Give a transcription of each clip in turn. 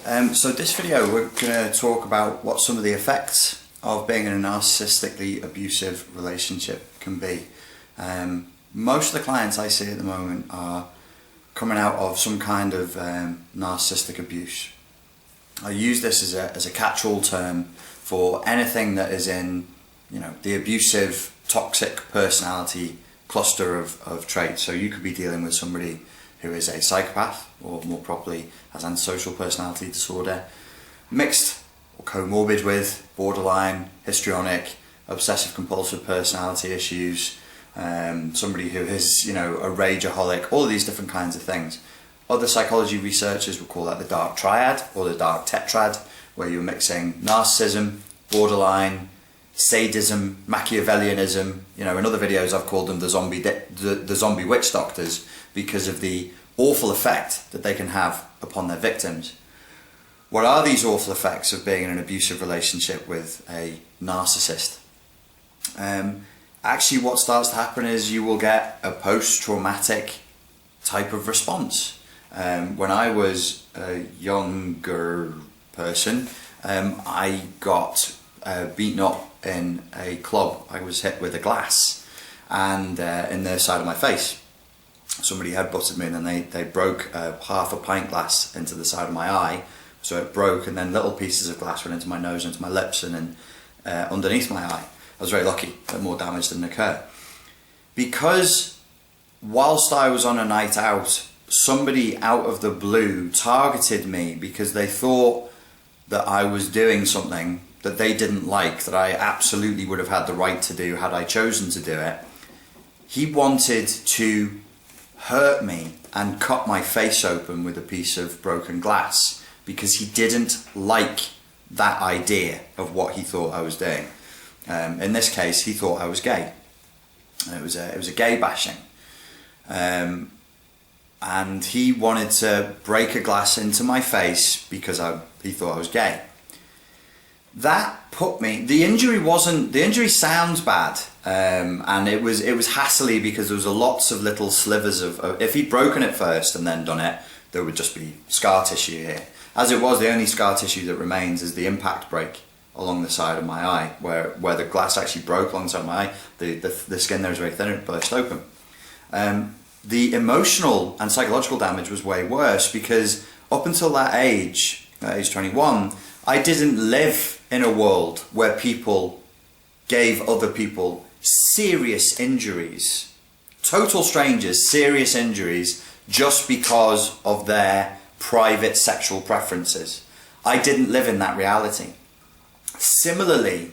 So this video we're going to talk about what some of the effects of being in a narcissistically abusive relationship can be. Most of the clients I see at the moment are coming out of some kind of narcissistic abuse. I use this as a catch-all term for anything that is in, the abusive, toxic personality cluster of traits. So you could be dealing with somebody who is a psychopath, or more properly has antisocial personality disorder, mixed or comorbid with borderline, histrionic, obsessive compulsive personality issues, somebody who is, a rageaholic, all of these different kinds of things. Other psychology researchers would call that the dark triad or the dark tetrad, where you're mixing narcissism, borderline, sadism, Machiavellianism. In other videos I've called them the zombie witch doctors, because of the awful effect that they can have upon their victims. What are these awful effects of being in an abusive relationship with a narcissist? Actually, what starts to happen is you will get a post-traumatic type of response. When I was a younger person, I got beaten up in a club. I was hit with a glass and in the side of my face. Somebody headbutted me, and then they broke half a pint glass into the side of my eye, so it broke, and then little pieces of glass went into my nose, into my lips, and then underneath my eye. I was very lucky that more damage didn't occur. Because whilst I was on a night out, somebody out of the blue targeted me because they thought that I was doing something that they didn't like, that I absolutely would have had the right to do had I chosen to do it. He wanted to hurt me and cut my face open with a piece of broken glass because he didn't like that idea of what he thought I was doing. In this case, he thought I was gay. It was a gay bashing. And he wanted to break a glass into my face because he thought I was gay. That put me, the injury sounds bad, and it was hassly because there was lots of little slivers of, if he'd broken it first and then done it, there would just be scar tissue here. As it was, the only scar tissue that remains is the impact break along the side of my eye, where the glass actually broke along the side of my eye. The skin there is very thin and it burst open. The emotional and psychological damage was way worse because up until that age 21, I didn't live in a world where people gave other people serious injuries, total strangers, serious injuries, just because of their private sexual preferences. I didn't live in that reality. Similarly,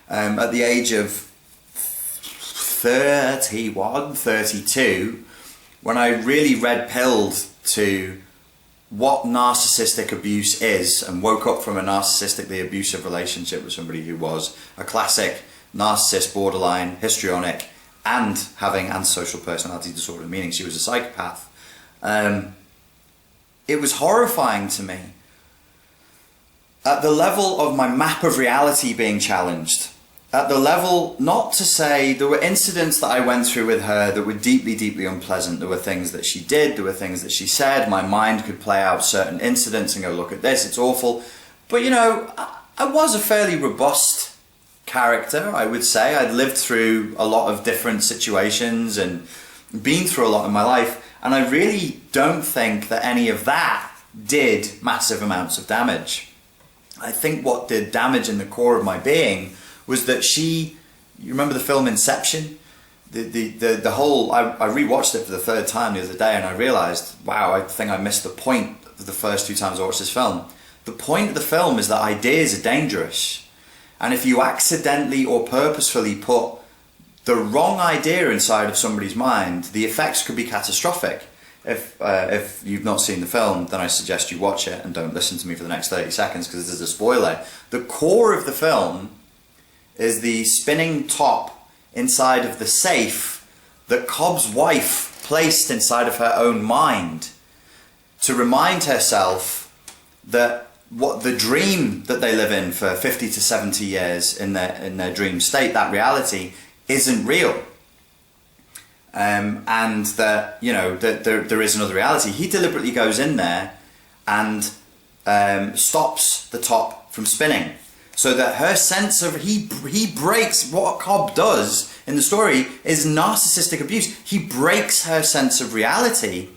at the age of 31, 32, when I really red-pilled to what narcissistic abuse is and woke up from a narcissistically abusive relationship with somebody who was a classic narcissist, borderline, histrionic, and having antisocial personality disorder, meaning she was a psychopath. It was horrifying to me at the level of my map of reality being challenged. At the level, not to say, there were incidents that I went through with her that were deeply, deeply unpleasant. There were things that she did, there were things that she said. My mind could play out certain incidents and go, look at this, it's awful. But I was a fairly robust character, I would say. I'd lived through a lot of different situations and been through a lot in my life. And I really don't think that any of that did massive amounts of damage. I think what did damage in the core of my being was that you remember the film Inception? The whole, I rewatched it for the third time the other day and I realised, wow, I think I missed the point of the first two times I watched this film. The point of the film is that ideas are dangerous. And if you accidentally or purposefully put the wrong idea inside of somebody's mind, the effects could be catastrophic. If you've not seen the film, then I suggest you watch it and don't listen to me for the next 30 seconds because this is a spoiler. The core of the film is the spinning top inside of the safe that Cobb's wife placed inside of her own mind to remind herself that what the dream that they live in for 50 to 70 years in their dream state, that reality, isn't real. And that, that there is another reality. He deliberately goes in there and stops the top from spinning. So that her sense of, he breaks, what Cobb does in the story is narcissistic abuse. He breaks her sense of reality.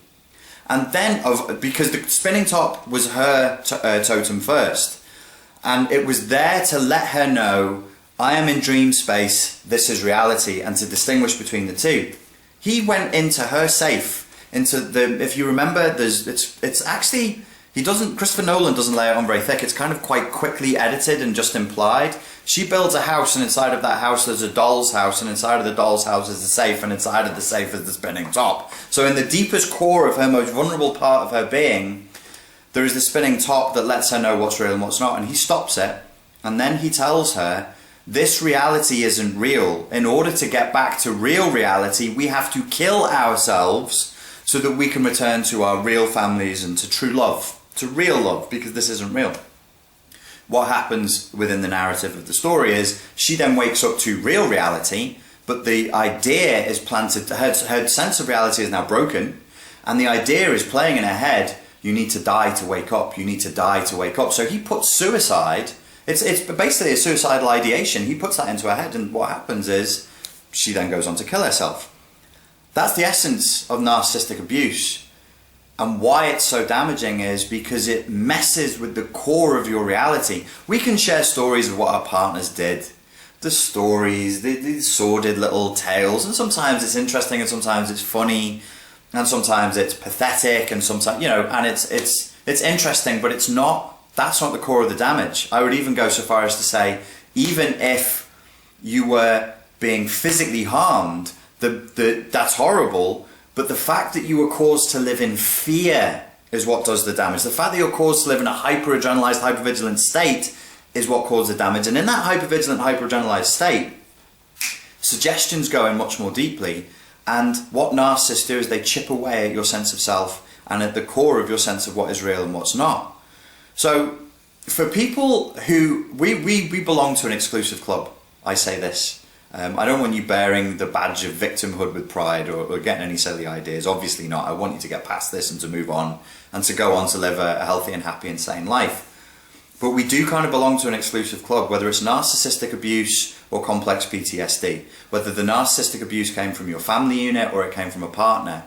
And then, because the spinning top was her totem first. And it was there to let her know, I am in dream space, this is reality, and to distinguish between the two. He went into her safe, into the, if you remember, it's actually, Christopher Nolan doesn't lay it on very thick, it's kind of quite quickly edited and just implied. She builds a house, and inside of that house there's a doll's house, and inside of the doll's house is the safe, and inside of the safe is the spinning top. So in the deepest core of her most vulnerable part of her being, there is the spinning top that lets her know what's real and what's not, and he stops it, and then he tells her, this reality isn't real. In order to get back to real reality, we have to kill ourselves so that we can return to our real families and to true love, to real love, because this isn't real. What happens within the narrative of the story is she then wakes up to real reality, but the idea is planted, her sense of reality is now broken, and the idea is playing in her head, you need to die to wake up, you need to die to wake up. So he puts suicide, it's basically a suicidal ideation, he puts that into her head, and what happens is she then goes on to kill herself. That's the essence of narcissistic abuse. And why it's so damaging is because it messes with the core of your reality. We can share stories of what our partners did. The stories, the sordid little tales, and sometimes it's interesting and sometimes it's funny and sometimes it's pathetic and sometimes, you know, and it's interesting, but it's not, that's not the core of the damage. I would even go so far as to say, even if you were being physically harmed, that's horrible. But the fact that you were caused to live in fear is what does the damage. The fact that you're caused to live in a hyper-adrenalized, hypervigilant state is what causes the damage. And in that hypervigilant, hyper-adrenalized state, suggestions go in much more deeply. And what narcissists do is they chip away at your sense of self and at the core of your sense of what is real and what's not. So for people who, we belong to an exclusive club, I say this. I don't want you bearing the badge of victimhood with pride or getting any silly ideas. Obviously not. I want you to get past this and to move on and to go on to live a healthy and happy and sane life. But we do kind of belong to an exclusive club, whether it's narcissistic abuse or complex PTSD, whether the narcissistic abuse came from your family unit or it came from a partner.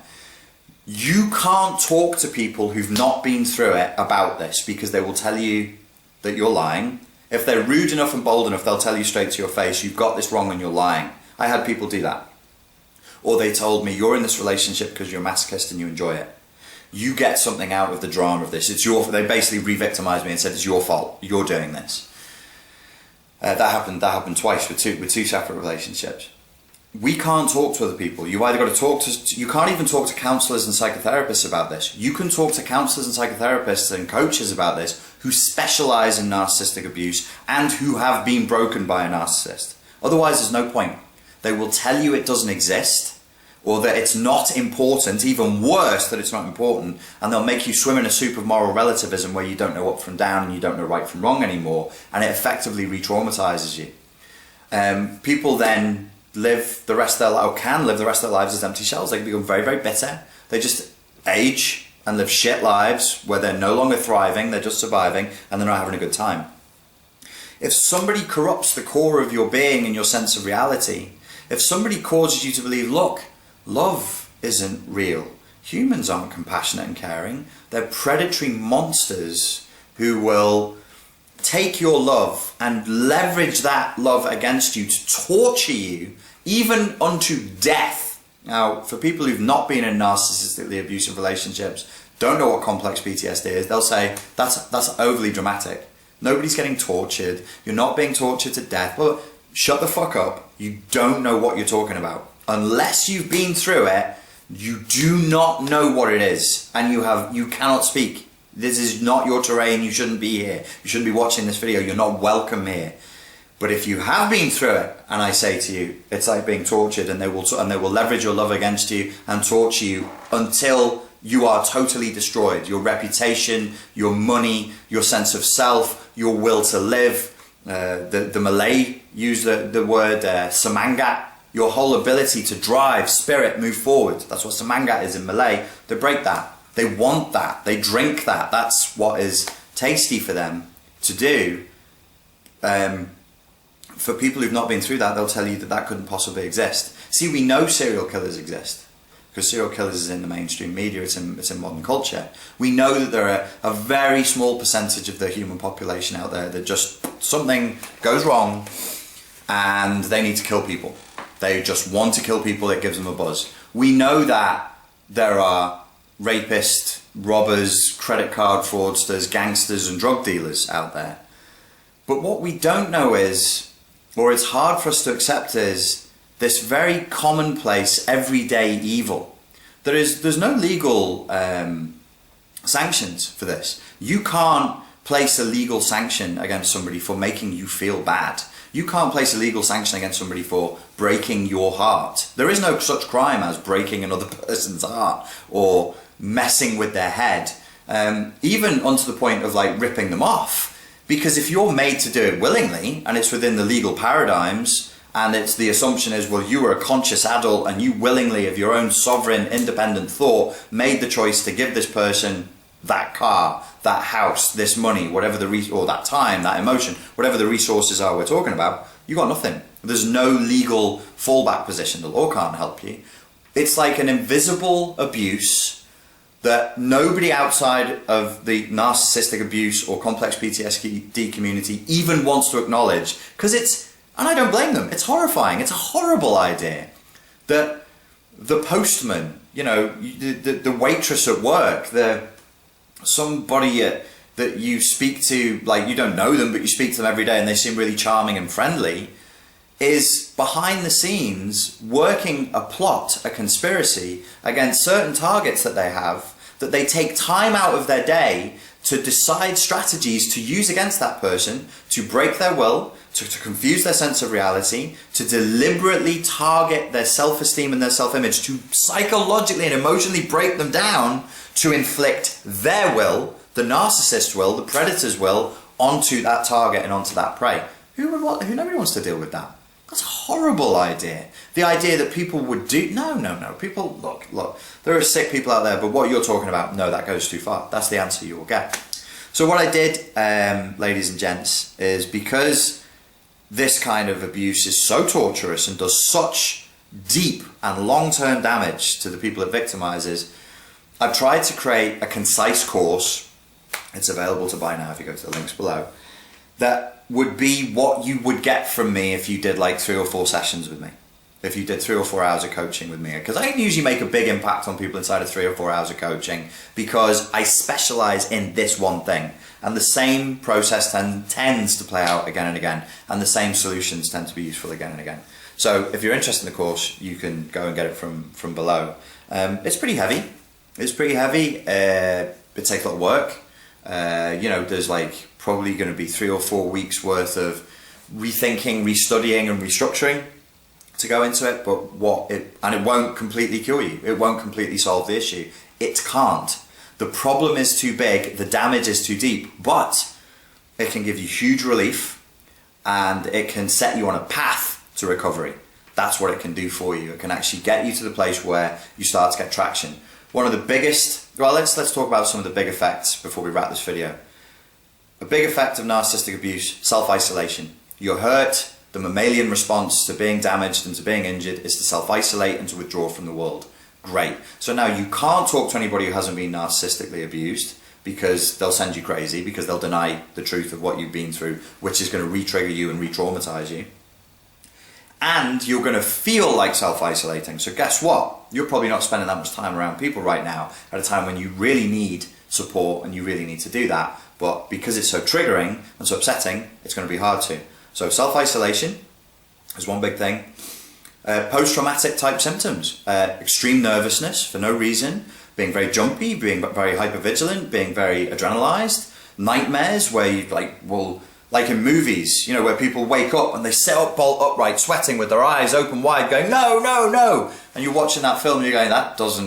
You can't talk to people who've not been through it about this because they will tell you that you're lying. If they're rude enough and bold enough, they'll tell you straight to your face, you've got this wrong and you're lying. I had people do that. Or they told me, you're in this relationship because you're a masochist and you enjoy it. You get something out of the drama of this. They basically re-victimized me and said, it's your fault, you're doing this. That happened twice with two separate relationships. We can't talk to other people. You either got to talk to, you can't even talk to counsellors and psychotherapists about this. You can talk to counsellors and psychotherapists and coaches about this who specialise in narcissistic abuse and who have been broken by a narcissist. Otherwise, there's no point. They will tell you it doesn't exist or that it's not important, even worse that it's not important, and they'll make you swim in a soup of moral relativism where you don't know up from down and you don't know right from wrong anymore, and it effectively re-traumatises you. People then live the rest of their life, or can live the rest of their lives as empty shells. They can become very, very bitter. They just age and live shit lives where they're no longer thriving, they're just surviving, and they're not having a good time. If somebody corrupts the core of your being and your sense of reality, if somebody causes you to believe, look, love isn't real, humans aren't compassionate and caring, they're predatory monsters who will take your love and leverage that love against you to torture you, even unto death. Now, for people who've not been in narcissistically abusive relationships, don't know what complex PTSD is, they'll say, that's overly dramatic. Nobody's getting tortured, you're not being tortured to death. Well, shut the fuck up, you don't know what you're talking about. Unless you've been through it, you do not know what it is, and you cannot speak. This is not your terrain, you shouldn't be here. You shouldn't be watching this video, you're not welcome here. But if you have been through it, and I say to you, it's like being tortured, and they will leverage your love against you and torture you until you are totally destroyed. Your reputation, your money, your sense of self, your will to live. The Malay use the word semangat. Your whole ability to drive, spirit, move forward. That's what semangat is in Malay. They break that. They want that. They drink that. That's what is tasty for them to do. For people who've not been through that, they'll tell you that that couldn't possibly exist. See, we know serial killers exist because serial killers is in the mainstream media, it's in modern culture. We know that there are a very small percentage of the human population out there that just something goes wrong and they need to kill people. They just want to kill people, it gives them a buzz. We know that there are rapists, robbers, credit card fraudsters, gangsters and drug dealers out there. But what we don't know is, or it's hard for us to accept, is this very commonplace, everyday evil. There's no legal sanctions for this. You can't place a legal sanction against somebody for making you feel bad. You can't place a legal sanction against somebody for breaking your heart. There is no such crime as breaking another person's heart or messing with their head, even onto the point of like ripping them off. Because if you're made to do it willingly and it's within the legal paradigms and it's the assumption is, well, you were a conscious adult and you willingly of your own sovereign independent thought made the choice to give this person that car, that house, this money, whatever the or that time, that emotion, whatever the resources are we're talking about, you got nothing. There's no legal fallback position. The law can't help you. It's like an invisible abuse that nobody outside of the narcissistic abuse or complex PTSD community even wants to acknowledge, because it's, and I don't blame them, it's horrifying. It's a horrible idea that the postman, you know, the waitress at work, somebody that you speak to, like you don't know them, but you speak to them every day and they seem really charming and friendly, is behind the scenes working a plot, a conspiracy against certain targets that they have, that they take time out of their day to decide strategies to use against that person, to break their will, to confuse their sense of reality, to deliberately target their self-esteem and their self-image, to psychologically and emotionally break them down, to inflict their will, the narcissist's will, the predator's will, onto that target and onto that prey. Nobody wants to deal with that. That's a horrible idea. The idea that people would do, no. People, look, there are sick people out there, but what you're talking about, no, that goes too far. That's the answer you will get. So what I did, ladies and gents, is because this kind of abuse is so torturous and does such deep and long-term damage to the people it victimizes, I've tried to create a concise course, it's available to buy now if you go to the links below, that would be what you would get from me if you did like 3 or 4 sessions with me. If you did 3 or 4 hours of coaching with me. Because I usually make a big impact on people inside of 3 or 4 hours of coaching because I specialize in this one thing. And the same process tends to play out again and again. And the same solutions tend to be useful again and again. So if you're interested in the course, you can go and get it from below. It's pretty heavy. It's pretty heavy. It takes a lot of work. You know, there's like probably going to be 3 or 4 weeks worth of rethinking, restudying and restructuring to go into it, but and it won't completely cure you. It won't completely solve the issue. It can't. The problem is too big, the damage is too deep, but it can give you huge relief and it can set you on a path to recovery. That's what it can do for you. It can actually get you to the place where you start to get traction. One of the biggest, well, let's talk about some of the big effects before we wrap this video. A big effect of narcissistic abuse, self-isolation. You're hurt, the mammalian response to being damaged and to being injured is to self-isolate and to withdraw from the world. Great. So now you can't talk to anybody who hasn't been narcissistically abused because they'll send you crazy, because they'll deny the truth of what you've been through, which is going to re-trigger you and re-traumatize you. And you're going to feel like self-isolating. So guess what? You're probably not spending that much time around people right now at a time when you really need support and you really need to do that. But because it's so triggering and so upsetting, it's going to be hard to. So self-isolation is one big thing. Post-traumatic type symptoms. Extreme nervousness for no reason. Being very jumpy, being very hypervigilant, being very adrenalized. Nightmares where you like in movies, you know, where people wake up and they sit up bolt upright, sweating with their eyes open wide, going, no, no, no. And you're watching that film and you're going,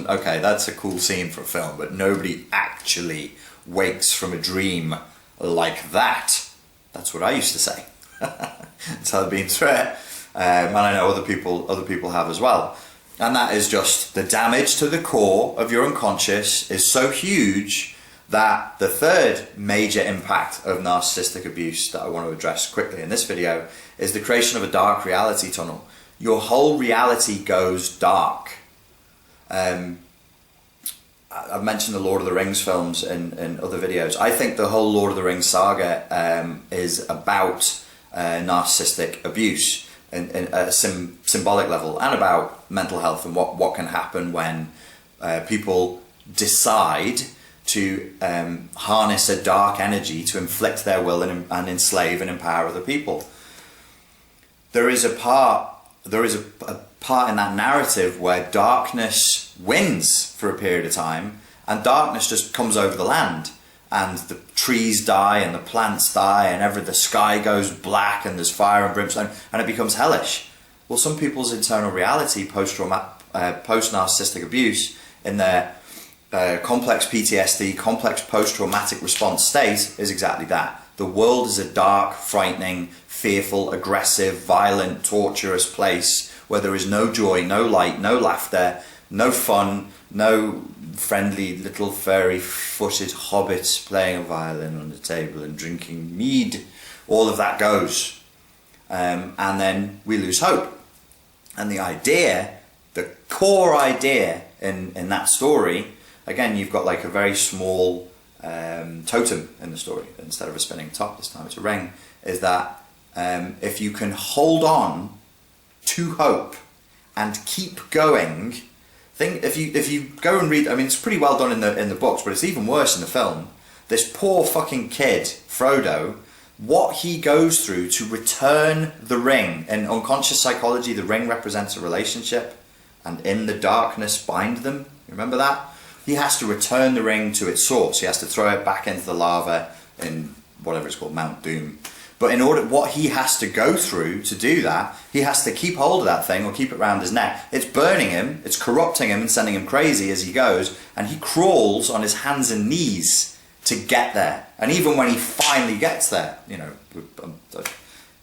okay, that's a cool scene for a film, but nobody actually wakes from a dream like that. That's what I used to say. That's how I've been through it. And I know other people have as well. And that is just the damage to the core of your unconscious is so huge that the third major impact of narcissistic abuse that I want to address quickly in this video is the creation of a dark reality tunnel. Your whole reality goes dark. I've mentioned the Lord of the Rings films in other videos. I think the whole Lord of the Rings saga is about narcissistic abuse in a symbolic level, and about mental health and what can happen when people decide to harness a dark energy to inflict their will and enslave and empower other people. There is a part in that narrative where darkness wins for a period of time, and darkness just comes over the land, and the trees die and the plants die and the sky goes black and there's fire and brimstone and it becomes hellish. Well, some people's internal reality post-narcissistic abuse, in their complex PTSD, complex post-traumatic response state, is exactly that. The world is a dark, frightening, fearful, aggressive, violent, torturous place where there is no joy, no light, no laughter, no fun, no friendly little furry-footed hobbits playing a violin on the table and drinking mead. All of that goes. And then we lose hope. And the idea, the core idea in that story, again, you've got like a very small totem in the story. Instead of a spinning top, this time it's a ring. Is that if you can hold on to hope and keep going, if you go and read, I mean, it's pretty well done in the books, but it's even worse in the film. This poor fucking kid, Frodo, what he goes through to return the ring. In unconscious psychology, the ring represents a relationship, and in the darkness bind them. Remember that? He has to return the ring to its source. He has to throw it back into the lava in whatever it's called, Mount Doom. But what he has to go through to do that, he has to keep hold of that thing or keep it around his neck. It's burning him, it's corrupting him and sending him crazy as he goes, and he crawls on his hands and knees to get there. And even when he finally gets there, you know,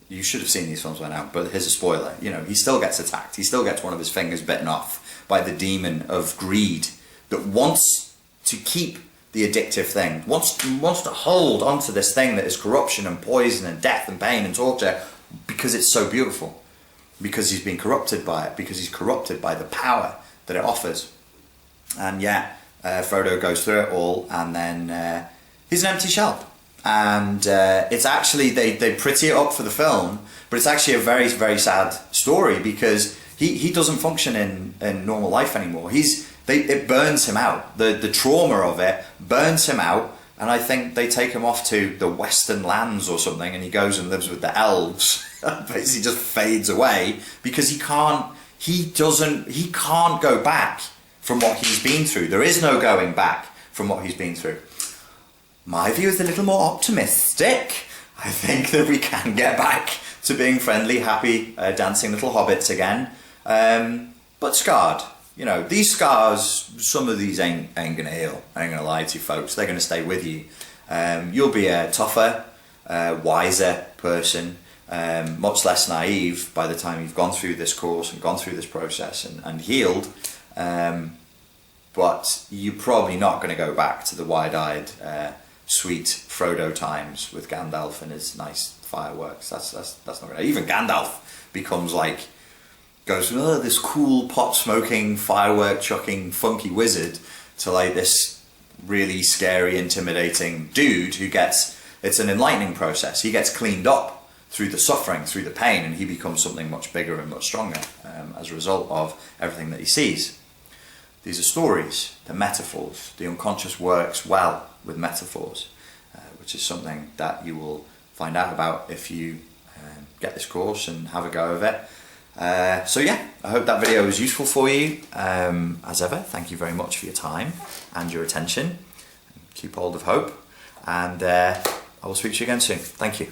you should have seen these films by now, but here's a spoiler, you know, he still gets attacked. He still gets one of his fingers bitten off by the demon of greed that wants to keep the addictive thing, wants to hold onto this thing that is corruption and poison and death and pain and torture, because it's so beautiful, because he's been corrupted by it, because he's corrupted by the power that it offers. And yeah, Frodo goes through it all, and then he's an empty shell. And it's actually, they pretty it up for the film, but it's actually a very, very sad story, because he doesn't function in normal life anymore. It burns him out. The trauma of it burns him out, and I think they take him off to the Western lands or something, and he goes and lives with the elves. Basically just fades away, because he can't go back from what he's been through. There is no going back from what he's been through. My view is a little more optimistic. I think that we can get back to being friendly, happy, dancing little hobbits again, but scarred. You know, these scars, some of these ain't gonna heal. I ain't gonna lie to you folks, they're gonna stay with you. You'll be a tougher, wiser person, much less naive by the time you've gone through this course and gone through this process and healed. But you're probably not gonna go back to the wide-eyed, sweet Frodo times with Gandalf and his nice fireworks. That's not gonna, even Gandalf becomes like, goes from this cool pot-smoking, firework-chucking, funky wizard to like this really scary, intimidating dude who it's an enlightening process. He gets cleaned up through the suffering, through the pain, and he becomes something much bigger and much stronger as a result of everything that he sees. These are stories, they're metaphors. The unconscious works well with metaphors, which is something that you will find out about if you get this course and have a go of it. So yeah, I hope that video was useful for you. As ever, thank you very much for your time and your attention. Keep hold of hope, and I will speak to you again soon. Thank you.